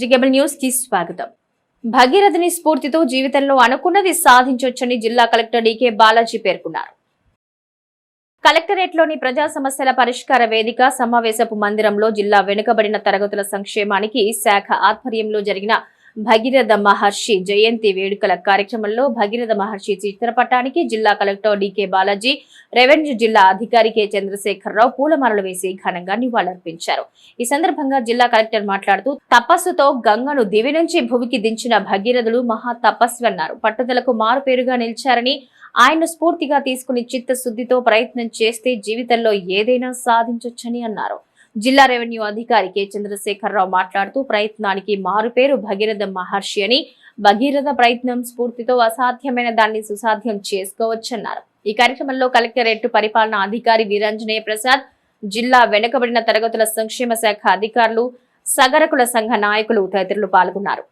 City news కి స్వాగతం. భగీరథుని స్ఫూర్తితో జీవితంలో అనుకున్నది సాధించొచ్చని జిల్లా కలెక్టర్ డీకే బాలాజీ పేర్కొన్నారు. కలెక్టరేట్లోని ప్రజా సమస్యల పరిష్కార వేదిక సమావేశపు మందిరంలో జిల్లా వెనుకబడిన తరగతుల సంక్షేమానికి శాఖ ఆధ్వర్యంలో జరిగిన భగీరథ మహర్షి జయంతి వేడుకల కార్యక్రమంలో భగీరథ మహర్షి చిత్రపటానికి జిల్లా కలెక్టర్ డీకే బాలాజీ, రెవెన్యూ జిల్లా అధికారి కె చంద్రశేఖరరావు పూలమాలలు వేసి ఘనంగా నివాళులర్పించారు. ఈ సందర్భంగా జిల్లా కలెక్టర్ మాట్లాడుతూ తపస్సుతో గంగను దివి నుంచి భూమికి దించిన భగీరథులు మహా తపస్వి అన్నారు. పట్టుదలకు మారుపేరుగా నిలిచారని, ఆయన స్ఫూర్తిగా తీసుకుని చిత్తశుద్ధితో ప్రయత్నం చేస్తే జీవితంలో ఏదైనా సాధించొచ్చని అన్నారు. జిల్లా రెవెన్యూ అధికారి కె చంద్రశేఖరరావు మాట్లాడుతూ ప్రయత్నానికి మారుపేరు భగీరథ మహర్షి అని, భగీరథ ప్రయత్నం స్ఫూర్తితో అసాధ్యమైన దాన్ని సుసాధ్యం చేసుకోవచ్చన్నారు. ఈ కార్యక్రమంలో కలెక్టరేట్ పరిపాలనా అధికారి వీరాంజనేయ ప్రసాద్, జిల్లా వెనుకబడిన తరగతుల సంక్షేమ శాఖ అధికారులు, సగరకుల సంఘ నాయకులు తదితరులు పాల్గొన్నారు.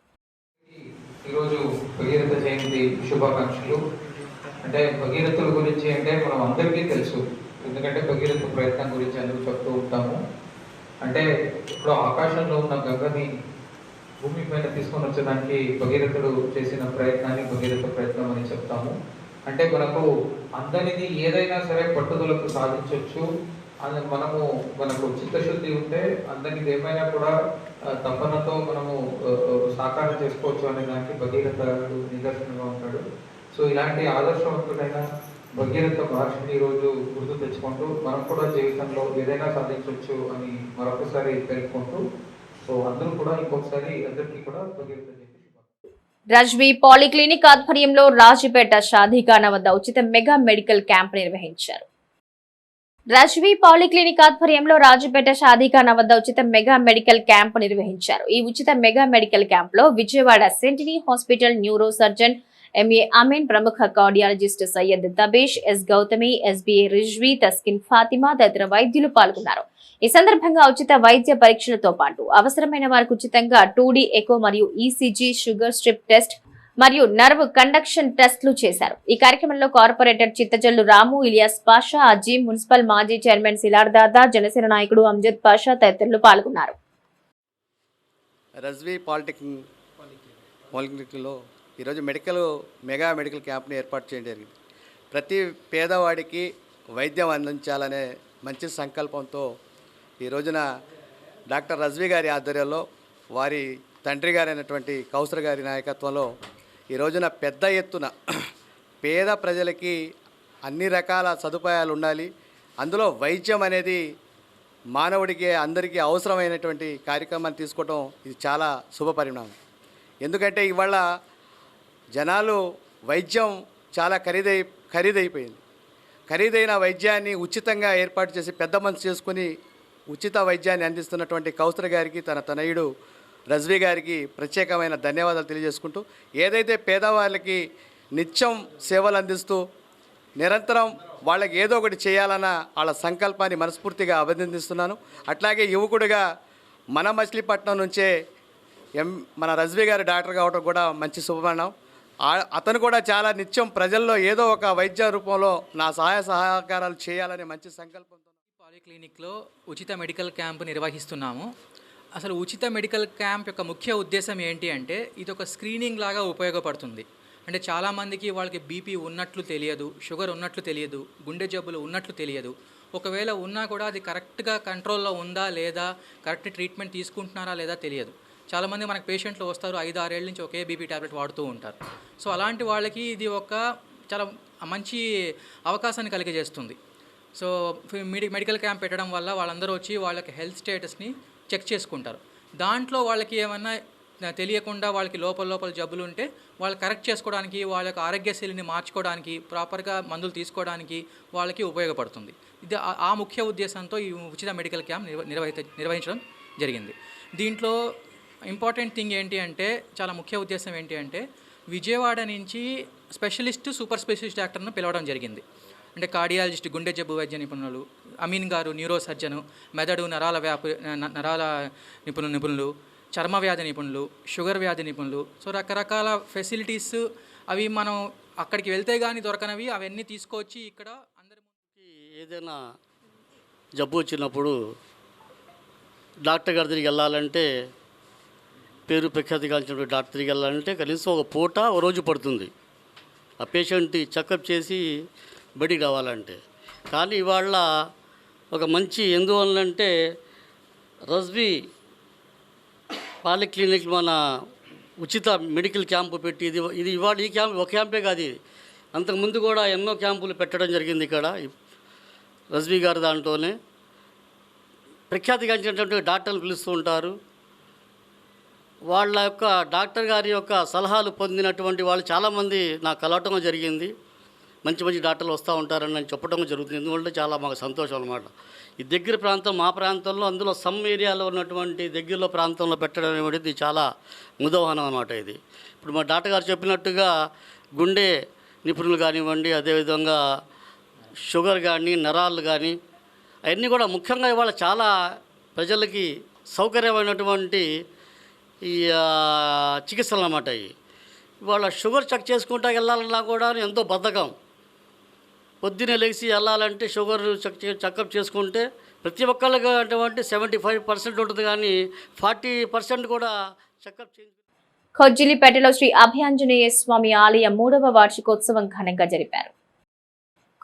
అంటే భగీరథుల గురించి అంటే మనం అందరికీ తెలుసు, ఎందుకంటే భగీరథ ప్రయత్నం గురించి అందరూ చెప్తూ ఉంటాము. అంటే ఇప్పుడు ఆకాశంలో ఉన్న గంగని భూమి పైన తీసుకొని వచ్చడానికి భగీరథుడు చేసిన ప్రయత్నాన్ని భగీరథ ప్రయత్నం అని చెప్తాము. అంటే మనకు అందరిది ఏదైనా సరే పట్టుదలకు సాధించవచ్చు. మనకు చిత్తశుద్ధి ఉంటే అందరిది ఏమైనా కూడా తపనతో మనము సాకారం చేసుకోవచ్చు అనే దానికి భగీరథ నిదర్శనంగా ఉంటాడు. సో ఇలాంటి ఆదర్శవంతుడైన భగీరథ మహర్షిని ఈరోజు గుర్తు తెచ్చుకుంటూ మనం కూడా జీవితంలో ఏదైనా సాధించవచ్చు అని మరొకసారి తెలుసుకుంటూ, సో అందరూ కూడా ఇంకొకసారి అందరికీ కూడా భగీరథ రజ్వీ పాలిక్లినిక్ ఆధ్వర్యంలో రాజపేట షాదీఖానా వద్ద ఉచిత మెగా మెడికల్ క్యాంప్ నిర్వహించారు. రజ్వీ పాలిక్లినిక్ ఆధ్వర్యంలో రాజపేట షాదీఖానా వద్ద ఉచిత మెగా మెడికల్ క్యాంప్ నిర్వహించారు. ఈ ఉచిత మెగా మెడికల్ క్యాంప్ లో Vijayawada Sentini hospital neuro surgeon MA Ameen, ప్రముఖ cardiologist Syed Tabesh, S Gautami, SBA Rizvi, Taskin Fatima తదితర వైద్యులు పాల్గొన్నారు. ఈ సందర్భంగా ఉచిత వైద్య పరీక్షలతో పాటు అవసరమైన వారికి ఉచితంగా 2D ఎకో మరియు ఈసీజీ, షుగర్ స్ట్రిప్ టెస్ట్ మరియు నర్వ్ కండక్షన్ టెస్టులు చేశారు. ఈ కార్యక్రమంలో కార్పొరేటర్ చిత్తజల్లు రాము, ఇలియాస్ పాషా, అజీం, మున్సిపల్ మాజీ చైర్మన్ సిలార్ దాదా, జనసేన నాయకుడు అంజద్ పాషా తదితరులు పాల్గొన్నారు. రజ్వీ పాలిక్లినిక్లో ఈరోజు మెగా మెడికల్ క్యాంప్ని ఏర్పాటు చేయడం జరిగింది. ప్రతి పేదవాడికి వైద్యం అందించాలనే మంచి సంకల్పంతో ఈ రోజున డాక్టర్ రజ్వీ గారి ఆధ్వర్యంలో, వారి తండ్రి గారైనటువంటి కౌసర్ గారి నాయకత్వంలో ఈ రోజున పెద్ద ఎత్తున పేద ప్రజలకి అన్ని రకాల సదుపాయాలు ఉండాలి, అందులో వైద్యం అనేది మానవుడికి అందరికీ అవసరమైనటువంటి కార్యక్రమాన్ని తీసుకోవడం ఇది చాలా శుభపరిణామం. ఎందుకంటే ఇవాళ జనాలు వైద్యం చాలా ఖరీదైపోయింది. ఖరీదైన వైద్యాన్ని ఉచితంగా ఏర్పాటు చేసి పెద్ద మనసు చేసుకుని ఉచిత వైద్యాన్ని అందిస్తున్నటువంటి కౌసర్ గారికి, తన తనయుడు రజ్వీ గారికి ప్రత్యేకమైన ధన్యవాదాలు తెలియజేసుకుంటూ, ఏదైతే పేదవాళ్ళకి నిత్యం సేవలు అందిస్తూ నిరంతరం వాళ్ళకి ఏదో ఒకటి చేయాలన్న వాళ్ళ సంకల్పాన్ని మనస్ఫూర్తిగా అభినందిస్తున్నాను. అట్లాగే యువకుడిగా మన మచిలీపట్నం నుంచే మన రజ్వీ గారు డాక్టర్ కావడం కూడా మంచి శుభపరిణామం. అతను కూడా చాలా నిత్యం ప్రజల్లో ఏదో ఒక వైద్య రూపంలో నా సహాయ సహకారాలు చేయాలనే మంచి సంకల్పంతో పాలిక్లినిక్లో ఉచిత మెడికల్ క్యాంప్ నిర్వహిస్తున్నాము. అసలు ఉచిత మెడికల్ క్యాంప్ యొక్క ముఖ్య ఉద్దేశం ఏంటి అంటే, ఇది ఒక స్క్రీనింగ్ లాగా ఉపయోగపడుతుంది. అంటే చాలామందికి వాళ్ళకి బీపీ ఉన్నట్లు తెలియదు, షుగర్ ఉన్నట్లు తెలియదు, గుండె జబ్బులు ఉన్నట్లు తెలియదు. ఒకవేళ ఉన్నా కూడా అది కరెక్ట్గా కంట్రోల్లో ఉందా లేదా, కరెక్ట్ ట్రీట్మెంట్ తీసుకుంటున్నారా లేదా తెలియదు. చాలామంది మనకు పేషెంట్లు వస్తారు, 5-6 ఏళ్ళ నుంచి ఒకే బీపీ ట్యాబ్లెట్ వాడుతూ ఉంటారు. సో అలాంటి వాళ్ళకి ఇది ఒక చాలా మంచి అవకాశాన్ని కలిగజేస్తుంది. సో మెడికల్ క్యాంప్ పెట్టడం వల్ల వాళ్ళందరూ వచ్చి వాళ్ళకి హెల్త్ స్టేటస్ని చెక్ చేసుకుంటారు. దాంట్లో వాళ్ళకి ఏమన్నా తెలియకుండా వాళ్ళకి లోపల జబ్బులు ఉంటే వాళ్ళు కరెక్ట్ చేసుకోవడానికి, వాళ్ళ యొక్క ఆరోగ్యశైలిని మార్చుకోవడానికి, ప్రాపర్గా మందులు తీసుకోవడానికి వాళ్ళకి ఉపయోగపడుతుంది. ఇది ఆ ముఖ్య ఉద్దేశంతో ఈ ఉచిత మెడికల్ క్యాంప్ నిర్వహించడం జరిగింది. దీంట్లో ఇంపార్టెంట్ థింగ్ ఏంటి అంటే, చాలా ముఖ్య ఉద్దేశం ఏంటి అంటే, విజయవాడ నుంచి సూపర్ స్పెషలిస్ట్ డాక్టర్ను పిలవడం జరిగింది. అంటే కార్డియాలజిస్ట్, గుండె జబ్బు వైద్య నిపుణులు, అమీన్ గారు న్యూరో సర్జను, మెదడు నరాల నిపుణులు, చర్మ వ్యాధి నిపుణులు, షుగర్ వ్యాధి నిపుణులు. సో రకరకాల ఫెసిలిటీస్ అవి మనం అక్కడికి వెళ్తే కానీ దొరకనవి, అవన్నీ తీసుకొచ్చి ఇక్కడ అందరి ఏదైనా జబ్బు వచ్చినప్పుడు డాక్టర్ గారి దగ్గరికి వెళ్ళాలంటే పేరు ప్రఖ్యాతిగాంచినటువంటి డాక్టర్ దగ్గరికి వెళ్ళాలంటే కనీసం ఒక పూట ఒక రోజు పడుతుంది ఆ పేషెంట్ చెకప్ చేసి బయటికి రావాలంటే. కానీ ఇవాళ ఒక మంచి ఎందువల్లంటే రజ్బీ పాలిక్లినిక్ మన ఉచిత మెడికల్ క్యాంపు పెట్టి ఇది ఇవాళ ఈ క్యాంప్ ఒక క్యాంపే కాదు, ఇది అంతకుముందు కూడా ఎన్నో క్యాంపులు పెట్టడం జరిగింది ఇక్కడ రజ్బీ గారు. దాంట్లోనే ప్రఖ్యాతిగాంచినటువంటి డాక్టర్లు పిలుస్తూ ఉంటారు. వాళ్ళ యొక్క డాక్టర్ గారి యొక్క సలహాలు పొందినటువంటి వాళ్ళు చాలామంది నాకు కలవటం జరిగింది. మంచి మంచి డాక్టర్లు వస్తూ ఉంటారని నేను చెప్పడం జరుగుతుంది. ఎందుకంటే చాలా మాకు సంతోషం అనమాట. ఈ దగ్గర ప్రాంతం మా ప్రాంతంలో, అందులో సమ్ ఏరియాలో ఉన్నటువంటి దగ్గరలో ప్రాంతంలో పెట్టడం అనేది చాలా ముదోహనం అనమాట. ఇది ఇప్పుడు మా డాక్టర్ గారు చెప్పినట్టుగా గుండె నిపుణులు కానివ్వండి, అదేవిధంగా షుగర్ కానీ, నరాలు కానీ అవన్నీ కూడా ముఖ్యంగా ఇవాళ చాలా ప్రజలకి సౌకర్యమైనటువంటి ఈ చికిత్సలు అన్నమాట. ఇవాళ షుగర్ చెక్ చేసుకుంటా వెళ్ళాలన్నా కూడా ఎంతో బద్ధకం. పొద్దున్నే లేచి వెళ్ళాలంటే షుగర్ చెకప్ చేసుకుంటే ప్రతి ఒక్కళ్ళకి అటువంటి 75% ఉంటుంది, కానీ 40% కూడా చెకప్ చేయించు. కొజ్జిలిపేటలో శ్రీ అభయాంజనేయ స్వామి ఆలయ 3వ వార్షికోత్సవం ఘనంగా జరిపారు.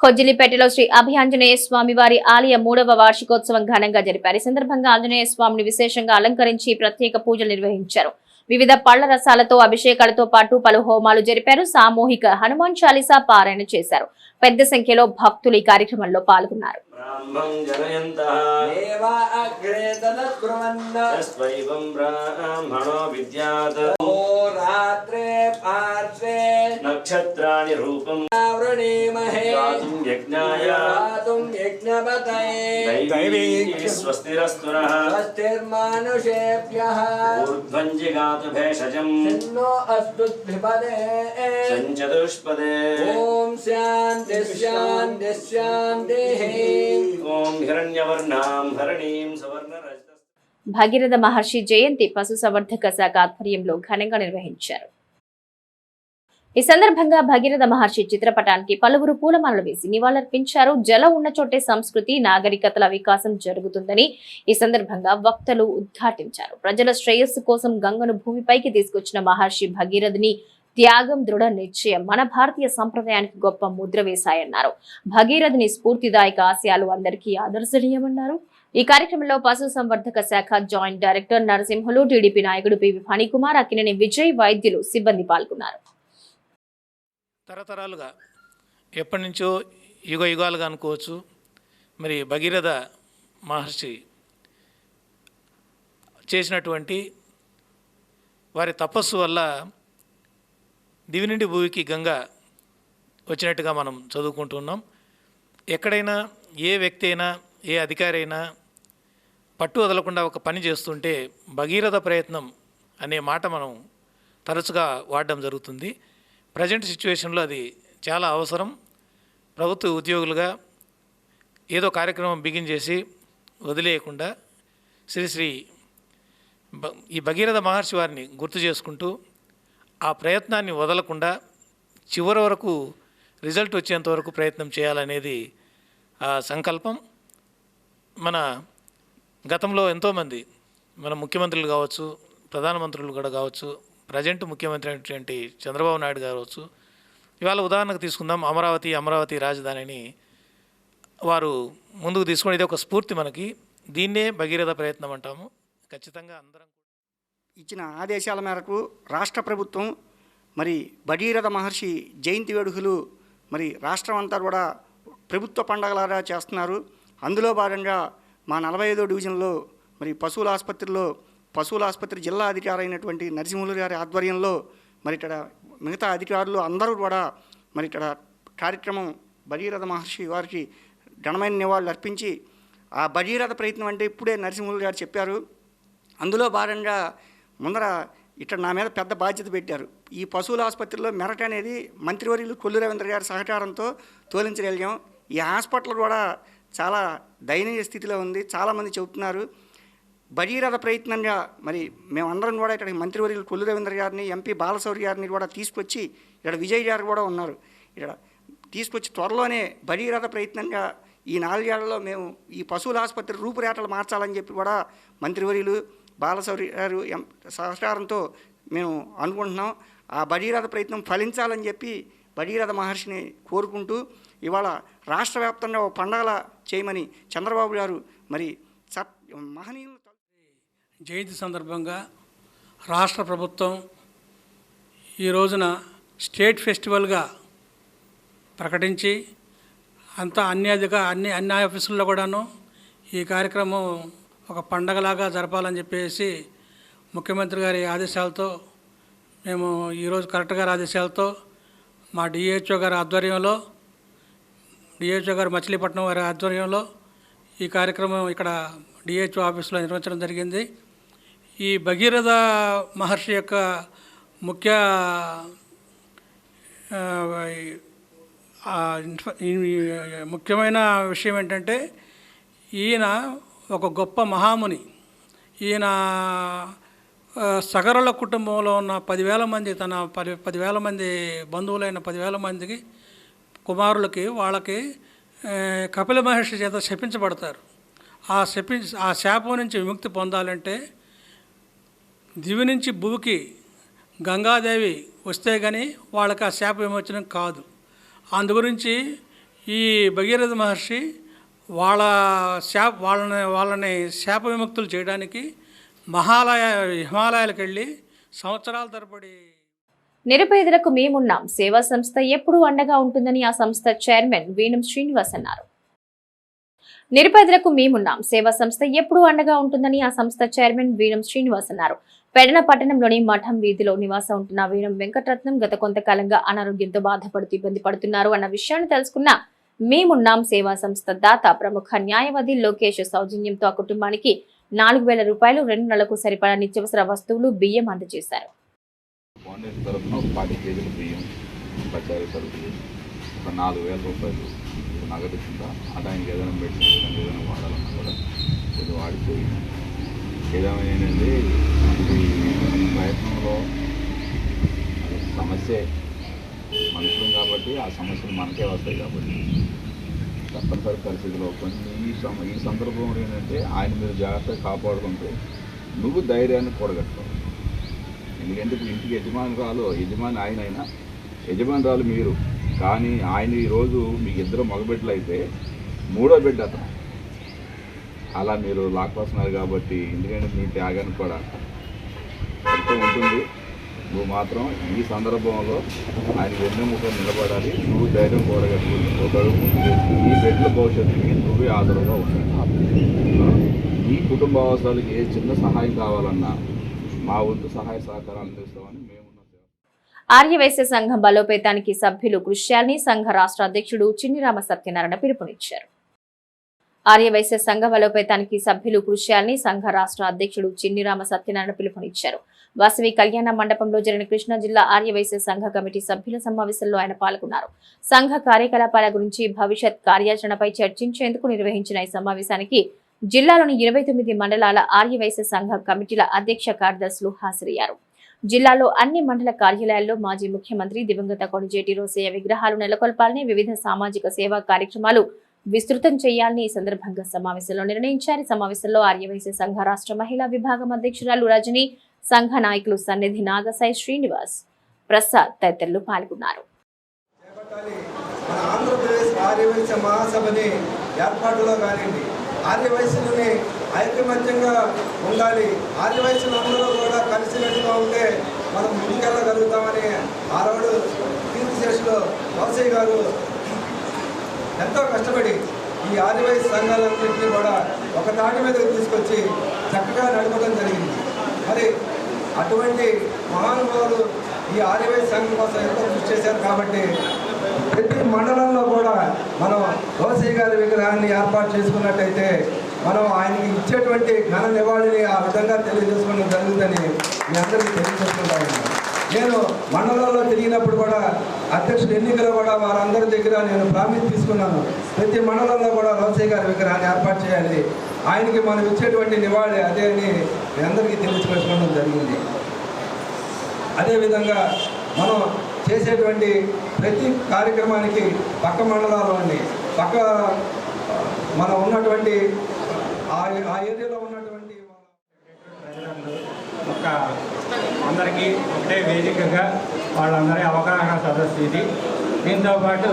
కొజ్జిలిపేటలో శ్రీ అభయాంజనేయ స్వామి వారి ఆలయ 3వ వార్షికోత్సవం ఘనంగా జరిపారు. ఈ సందర్భంగా ఆంజనేయ స్వామిని విశేషంగా అలంకరించి ప్రత్యేక పూజలు నిర్వహించారు. వివిధ పళ్ల రసాలతో అభిషేకాలతో పాటు పలు హోమాలు జరిపారు. సామూహిక హనుమాన్ చాలీసా పారాయణ చేశారు. పెద్ద సంఖ్యలో భక్తులు ఈ కార్యక్రమంలో పాల్గొన్నారు. నక్షత్రాణి రూపం స్వస్తిరస్తునః స్వస్తిర్మానుషేభ్యః ఊర్ధ్వంజిగాతు భేషజం తన్నో అస్తు ద్విపదే సంచతుష్పదే ఓం శాంతి శాంతి శాంతి ఓం హిరణ్యవర్ణాం హరణీం సువర్ణరజత. భగీరథ మహర్షి జయంతి పశు సంవర్ధక శాఖ ఆధ్వర్యంలో ఘనంగా నిర్వహించారు. ఈ సందర్భంగా భగీరథ మహర్షి చిత్రపటానికి పలువురు పూలమాలలు వేసి నివాళులర్పించారు. జలం ఉన్న చోటే సంస్కృతి, నాగరికతల వికాసం జరుగుతుందని ఈ సందర్భంగా వక్తలు ఉద్ఘాటించారు. ప్రజల శ్రేయస్సు కోసం గంగను భూమిపైకి తీసుకొచ్చిన మహర్షి భగీరథుని త్యాగం, దృఢ నిశ్చయం మన భారతీయ సంప్రదాయానికి గొప్ప ముద్ర వేశాయన్నారు. భగీరథుని స్ఫూర్తిదాయక ఆశయాలు అందరికీ ఆదర్శనీయమన్నారు. ఈ కార్యక్రమంలో పశు సంవర్ధక శాఖ జాయింట్ డైరెక్టర్ నరసింహులు, టీడీపీ నాయకుడు పివి ఫణికుమార్, అక్కినేని విజయ్, వైద్యులు, సిబ్బంది పాల్గొన్నారు. తరతరాలుగా ఎప్పటి నుంచో యుగ యుగాలుగా అనుకోవచ్చు, మరి భగీరథ మహర్షి చేసినటువంటి వారి తపస్సు వల్ల దివి నుండి భూమికి గంగ వచ్చినట్టుగా మనం చదువుకుంటున్నాం. ఎక్కడైనా ఏ వ్యక్తి అయినా, ఏ అధికారి అయినా పట్టు వదలకుండా ఒక పని చేస్తుంటే భగీరథ ప్రయత్నం అనే మాట మనం తరచుగా వాడడం జరుగుతుంది. ప్రజెంట్ సిచ్యువేషన్లో అది చాలా అవసరం. ప్రభుత్వ ఉద్యోగులుగా ఏదో కార్యక్రమం బిగిన్ చేసి వదిలేయకుండా శ్రీ ఈ భగీరథ మహర్షి వారిని గుర్తు చేసుకుంటూ ఆ ప్రయత్నాన్ని వదలకుండా చివరి వరకు రిజల్ట్ వచ్చేంత వరకు ప్రయత్నం చేయాలనేది ఆ సంకల్పం. మన గతంలో ఎంతోమంది మన ముఖ్యమంత్రులు కావచ్చు, ప్రధానమంత్రులు కూడా కావచ్చు, ప్రజెంట్ ముఖ్యమంత్రి అయినటువంటి చంద్రబాబు నాయుడు కావచ్చు, ఇవాళ ఉదాహరణకు తీసుకుందాం, అమరావతి రాజధానిని వారు ముందుకు తీసుకొని ఇది ఒక స్ఫూర్తి మనకి. దీన్నే భగీరథ ప్రయత్నం అంటాము. ఖచ్చితంగా అందరం ఇచ్చిన ఆదేశాల మేరకు రాష్ట్ర ప్రభుత్వం మరి భగీరథ మహర్షి జయంతి వేడుకలు మరి రాష్ట్రం అంతా కూడా ప్రభుత్వ పండగలాగా చేస్తున్నారు. అందులో భాగంగా మా 45వ డివిజన్లో మరి పశువుల ఆసుపత్రి జిల్లా అధికారి అయినటువంటి నరసింహులు గారి ఆధ్వర్యంలో మరి ఇక్కడ మిగతా అధికారులు అందరూ కూడా మరి ఇక్కడ కార్యక్రమం భగీరథ మహర్షి వారికి ఘనమైన నివాళులు అర్పించి, ఆ భగీరథ ప్రయత్నం అంటే ఇప్పుడే నరసింహులు గారు చెప్పారు. అందులో భాగంగా ముందర ఇక్కడ నా మీద పెద్ద బాధ్యత పెట్టారు. ఈ పశువుల ఆసుపత్రిలో మెరట అనేది మంత్రివర్యులు కొల్లు రవీంద్ర గారి సహకారంతో తోలించగలిగాం. ఈ హాస్పిటల్ కూడా చాలా దయనీయ స్థితిలో ఉంది. చాలామంది చెబుతున్నారు. భగీరథ ప్రయత్నంగా మరి మేమందరం కూడా ఇక్కడ మంత్రివర్యులు కొల్లు రవీంద్ర గారిని, ఎంపీ బాలశౌరి గారిని కూడా తీసుకొచ్చి, ఇక్కడ విజయ్ గారు కూడా ఉన్నారు, ఇక్కడ తీసుకొచ్చి త్వరలోనే భగీరథ ప్రయత్నంగా ఈ 4 ఏళ్లలో మేము ఈ పశువుల ఆసుపత్రి రూపురేఖలు మార్చాలని చెప్పి కూడా మంత్రివర్యులు బాలశౌరి గారు సహకారంతో మేము అనుకుంటున్నాం. ఆ భగీరథ ప్రయత్నం ఫలించాలని చెప్పి భగీరథ మహర్షిని కోరుకుంటూ ఇవాళ రాష్ట్ర వ్యాప్తంగా ఒక పండగలా చేయమని చంద్రబాబు గారు మరి మహనీయులు జయంతి సందర్భంగా రాష్ట్ర ప్రభుత్వం ఈ రోజున స్టేట్ ఫెస్టివల్గా ప్రకటించి అంతా అన్ని ఆఫీసుల్లో కూడాను ఈ కార్యక్రమం ఒక పండగలాగా జరపాలని చెప్పేసి ముఖ్యమంత్రి గారి ఆదేశాలతో మేము ఈరోజు కలెక్టర్ గారి ఆదేశాలతో మా డిహెచ్ఓ గారి ఆధ్వర్యంలో డిహెచ్ఓ గారు మచిలీపట్నం వారి ఆధ్వర్యంలో ఈ కార్యక్రమం ఇక్కడ డిహెచ్ఓ ఆఫీసులో నిర్వహించడం జరిగింది. ఈ భగీరథ మహర్షి యొక్క ముఖ్యమైన విషయం ఏంటంటే ఈయన ఒక గొప్ప మహాముని. ఈయన సగరుల కుటుంబంలో ఉన్న 10,000 మంది 10,000 మంది బంధువులైన 10,000 మందికి కుమారులకి వాళ్ళకి కపిల మహర్షి చేత శపించబడతారు. ఆ శాపం నుంచి విముక్తి పొందాలంటే దివి నుంచి భూమికి గంగాదేవి వస్తే కానీ వాళ్ళకి ఆ శాప విమోచనం కాదు. అందుగురించి ఈ భగీరథ మహర్షి వాళ్ళని శాప విముక్తులు చేయడానికి హిమాలయాలకు వెళ్ళి సంవత్సరాల తరబడి నిరుపేదలకు మేమున్నాం సేవా సంస్థ ఎప్పుడూ అండగా ఉంటుందని ఆ సంస్థ చైర్మన్ వీణం శ్రీనివాస్ అన్నారు. నిరుపేదలకు మేమున్నాం సేవా సంస్థ ఎప్పుడూ అండగా ఉంటుందని ఆ సంస్థ చైర్మన్ వీణం శ్రీనివాస్ అన్నారు. పెడన పట్టణంలోని మఠం వీధిలో నివాసం ఉంటున్న వీణం వెంకటరత్నం గత కొంతకాలంగా అనారోగ్యంతో బాధపడుతూ ఇబ్బంది పడుతున్నారు అన్న విషయాన్ని తెలుసుకున్న మేమున్నాం సేవా సంస్థ దాత ప్రముఖ న్యాయవాది లోకేష్ సౌజన్యంతో ఆ కుటుంబానికి 4,000 రూపాయలు 2 నెలలకు సరిపడా నిత్యావసర వస్తువులు బియ్యం అందజేశారు. ఫౌండేషన్ తరఫున ఒక 40 కేజీల బియ్యం, పచారీ సరుకులు, ఒక 4,000 రూపాయలు నగదు కింద ఆయనకి ఏదైనా మెడిసిన్స్ ఏదైనా వాడాలన్నా కూడా ఇది వాడిపోయి ఏదేమైనా ఏంటంటే ఇది ప్రయత్నంలో సమస్య మనుషులు కాబట్టి ఆ సమస్యలు మనకే వస్తాయి కాబట్టి తప్పనిసరి పరిస్థితిలో కొన్ని ఈ సందర్భంలో ఏంటంటే ఆయన మీరు జాగ్రత్తగా కాపాడుకుంటే నువ్వు ధైర్యాన్ని కూడగట్టుకోవాలి. ఎందుకంటే ఇప్పుడు ఇంటికి యజమాని ఆయన అయినా యజమానురాలు మీరు, కానీ ఆయన ఈరోజు మీకు 2 మగబిడ్డలు అయితే 3వ బిడ్డ అతను. అలా మీరు లాక్కొస్తున్నారు కాబట్టి ఎందుకంటే మీ త్యాగానికి కూడా ఎంతో ఉంటుంది. నువ్వు మాత్రం ఈ సందర్భంలో ఆయన వెన్నెముకలు నిలబడాలి. నువ్వు ధైర్యం కూడగట్టుకుని ఒక అడుగు ఈ బిడ్డల భవిష్యత్తుకి నువ్వే ఆదరంగా ఉండాలి. ఈ కుటుంబ అవసరాలకి ఏ చిన్న సహాయం కావాలన్నా మా వంతు సహాయ సహకారాలు అందిస్తామని మేము ఆర్యవైశ్య సంఘం బలోపేతానికి సభ్యులు కృషి చేయాలని సంఘ రాష్ట్ర అధ్యక్షుడు చిన్నిరామ సత్యనారాయణ పిలుపునిచ్చారు. ఆర్యవైశ్య సంఘ బలోపేతానికి సభ్యులు కృషి చేయాలని సంఘ రాష్ట్ర అధ్యక్షుడు చిన్నిరామ సత్యనారాయణ పిలుపునిచ్చారు. వాసవి కళ్యాణ మండపంలో జరిగిన కృష్ణా జిల్లా ఆర్యవైశ్య సంఘ కమిటీ సభ్యుల సమావేశంలో ఆయన పాల్గొన్నారు. సంఘ కార్యకలాపాల గురించి భవిష్యత్ కార్యాచరణపై చర్చించేందుకు నిర్వహించిన ఈ సమావేశానికి జిల్లాలోని 29 మండలాల ఆర్యవైశ్య సంఘ కమిటీల అధ్యక్ష కార్యదర్శులు హాజరయ్యారు. జిల్లాలో అన్ని మండల కార్యాలయాల్లో మాజీ ముఖ్యమంత్రి దివంగత కొణిజేటి రోసయ్య విగ్రహాలు నెలకొల్పాలని, వివిధ సామాజిక సేవా కార్యక్రమాలు విస్తృతం చేయాలని ఈ సందర్భంగా సమావేశంలో నిర్ణయించారు. సమావేశంలో ఆర్యవైశ్య సంఘ రాష్ట్ర మహిళా విభాగం అధ్యక్షురాలు రజని, సంఘ నాయకులు సన్నిధి నాగసాయి, శ్రీనివాస్, ప్రసాద్ తదితరులు పాల్గొన్నారు. ఆర్యవైశ్య మహాసభని ఏర్పాటులో కానివ్వండి, ఆర్యవైశ్యులని ఐకమత్యంగా ఉండాలి, ఆర్యవైశ్యులందరూ కూడా కలిసినట్టుగా ఉంటే మనం ముందుకెళ్ళగలుగుతామని ఆరోడు కీర్తిశేషులు రోసయ్య గారు ఎంతో కష్టపడి ఈ ఆర్యవైశ్య సంఘాలన్నింటినీ కూడా ఒక తాటి మీదకి తీసుకొచ్చి చక్కగా నడపడం జరిగింది. మరి అటువంటి మహానుభావులు ఈ ఆర్యవైశ్య సంఘం కోసం ఎంతో కృషి చేశారు. కాబట్టి ప్రతి మండలంలో కూడా మనం రోసయ్య గారి విగ్రహాన్ని ఏర్పాటు చేసుకున్నట్టయితే మనం ఆయనకి ఇచ్చేటువంటి ఘన నివాళిని ఆ విధంగా తెలియజేసుకోవడం జరుగుతుందని మీ అందరికీ తెలియజేసుకుంటాను. నేను మండలంలో తిరిగినప్పుడు కూడా అధ్యక్షుడు ఎన్నికలు కూడా వారందరి దగ్గర నేను ప్రామిస్ తీసుకున్నాను. ప్రతి మండలంలో కూడా రోసయ్య గారి విగ్రహాన్ని ఏర్పాటు చేయాలి, ఆయనకి మనం ఇచ్చేటువంటి నివాళి అదే అని మీ అందరికీ తెలియజేసుకోవడం జరిగింది. అదేవిధంగా మనం చేసేటువంటి ప్రతి కార్యక్రమానికి పక్క మండలాల్లోని పక్క మనం ఉన్నటువంటి ఆ ఏరియాలో ఉన్నటువంటి ఒక అందరికీ ఒకటే వేదికగా వాళ్ళందరి అవగాహన సదస్సు ఇది. దీంతోపాటు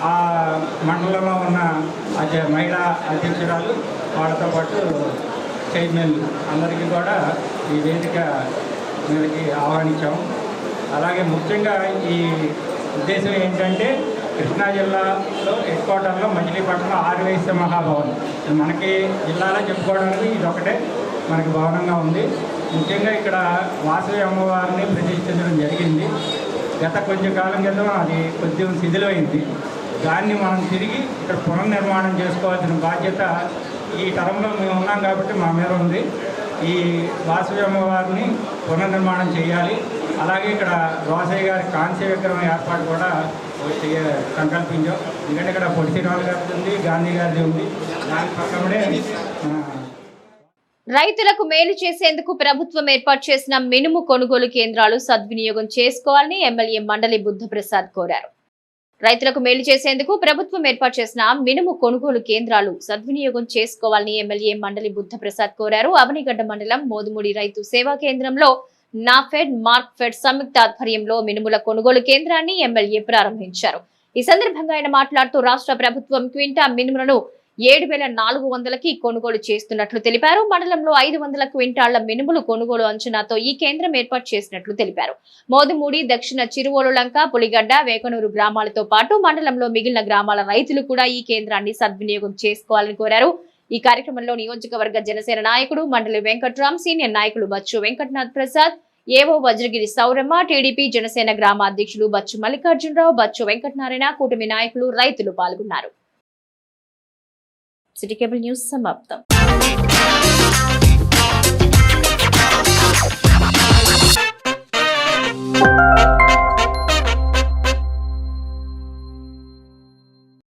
ఆ మండలంలో ఉన్న మహిళా అధ్యక్షురాలు వాళ్ళతో పాటు చైర్మన్ అందరికీ కూడా ఈ వేదిక మీదకి ఆహ్వానించాము. అలాగే ముఖ్యంగా ఈ ఉద్దేశం ఏంటంటే కృష్ణా జిల్లాలో హెడ్ క్వార్టర్లో మచిలీపట్నంలో ఆర్యవైశ్య మహాభవన్ మనకి జిల్లాలో చెప్పుకోవడానికి ఇది ఒకటే మనకి భవనంగా ఉంది. ముఖ్యంగా ఇక్కడ వాసవి అమ్మవారిని ప్రతిష్ఠించడం జరిగింది. గత కొంచెం కాలం క్రితం అది కొంచెం శిథిలమైంది. దాన్ని మనం తిరిగి ఇక్కడ పునర్నిర్మాణం చేసుకోవాల్సిన బాధ్యత ఈ తరంలో మేము ఉన్నాం కాబట్టి మా మీద ఉంది. ఈ వాసవి అమ్మవారిని పునర్నిర్మాణం చేయాలి. అలాగే ఇక్కడ రోసయ్య గారి కాంస్య విగ్రహం ఏర్పాటు కూడా సంకల్పించాం. ఎందుకంటే ఇక్కడ పొట్టి శ్రీరాములు గారిది ఉంది, గాంధీ గారిది ఉంది. దాని పక్కనే రైతులకు మేలు చేసేందుకు ప్రభుత్వం ఏర్పాటు చేసిన మినుము కొనుగోలు కేంద్రాలు సద్వినియోగం చేసుకోవాలని ఎమ్మెల్యే మండలి బుద్ధప్రసాద్ కోరారు. రైతులకు మేలు చేసేందుకు ప్రభుత్వం ఏర్పాటు చేసిన మినుము కొనుగోలు కేంద్రాలు సద్వినియోగం చేసుకోవాలని ఎమ్మెల్యే మండలి బుద్ధప్రసాద్ కోరారు. అవనిగడ్డ మండలం మోదుముడి రైతు సేవా కేంద్రంలో నాఫెడ్ మార్క్ఫెడ్ సంయుక్త ఆధ్వర్యంలో మినుముల కొనుగోలు కేంద్రాన్ని ఎమ్మెల్యే ప్రారంభించారు. ఈ సందర్భంగా ఆయన మాట్లాడుతూ రాష్ట్ర ప్రభుత్వం క్వింటా మినుములను 7,400కి కొనుగోలు చేస్తున్నట్లు తెలిపారు. మండలంలో 500 క్వింటాళ్ల మినుములు కొనుగోలు అంచనాతో ఈ కేంద్రం ఏర్పాటు చేసినట్లు తెలిపారు. మోదుమూడి, దక్షిణ చిరువోలులంక, పులిగడ్డ, వేకనూరు గ్రామాలతో పాటు మండలంలో మిగిలిన గ్రామాల రైతులు కూడా ఈ కేంద్రాన్ని సద్వినియోగం చేసుకోవాలని కోరారు. ఈ కార్యక్రమంలో నియోజకవర్గ జనసేన నాయకుడు మండలి వెంకట్రామ్, సీనియర్ నాయకులు బచ్చు వెంకటనాథ్ ప్రసాద్, ఏవో వజ్రగిరి సౌరమ్మ, టీడీపీ జనసేన గ్రామ అధ్యక్షులు బచ్చు మల్లికార్జునరావు, బచ్చు వెంకటనారాయణ, కూటమి నాయకులు, రైతులు పాల్గొన్నారు. సిటీ కేబుల్ న్యూస్ సమాప్తం.